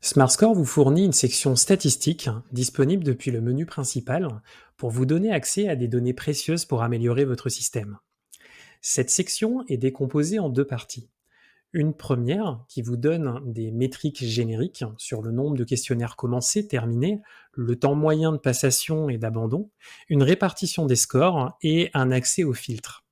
SmartScore vous fournit une section statistique disponible depuis le menu principal pour vous donner accès à des données précieuses pour améliorer votre système. Cette section est décomposée en deux parties. Une première qui vous donne des métriques génériques sur le nombre de questionnaires commencés, terminés, le temps moyen de passation et d'abandon, une répartition des scores et un accès aux filtres.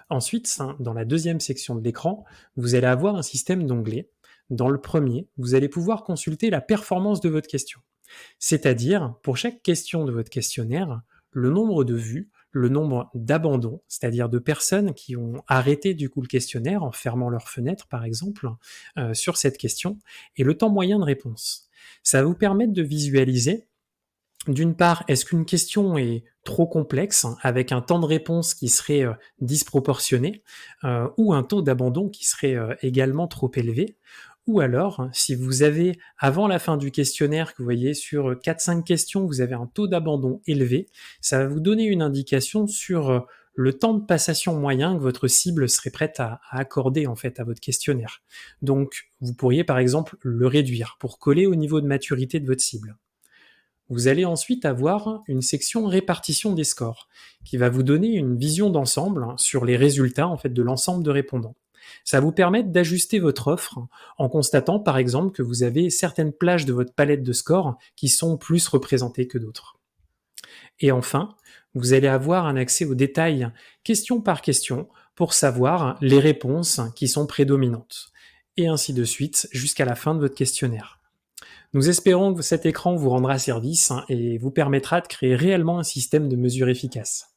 Ensuite, dans la deuxième section de l'écran, vous allez avoir un système d'onglets. Dans le premier, vous allez pouvoir consulter la performance de votre question. C'est-à-dire, pour chaque question de votre questionnaire, le nombre de vues, le nombre d'abandons, c'est-à-dire de personnes qui ont arrêté du coup le questionnaire en fermant leur fenêtre, par exemple, sur cette question, et le temps moyen de réponse. Ça va vous permettre de visualiser d'une part, est-ce qu'une question est trop complexe, avec un temps de réponse qui serait disproportionné, ou un taux d'abandon qui serait également trop élevé? Ou alors, si vous avez, avant la fin du questionnaire, que vous voyez sur 4-5 questions, vous avez un taux d'abandon élevé, ça va vous donner une indication sur le temps de passation moyen que votre cible serait prête à accorder en fait à votre questionnaire. Donc, vous pourriez par exemple le réduire pour coller au niveau de maturité de votre cible. Vous allez ensuite avoir une section répartition des scores qui va vous donner une vision d'ensemble sur les résultats en fait de l'ensemble de répondants. Ça va vous permettre d'ajuster votre offre en constatant par exemple que vous avez certaines plages de votre palette de scores qui sont plus représentées que d'autres. Et enfin, vous allez avoir un accès aux détails question par question pour savoir les réponses qui sont prédominantes. Et ainsi de suite jusqu'à la fin de votre questionnaire. Nous espérons que cet écran vous rendra service et vous permettra de créer réellement un système de mesure efficace.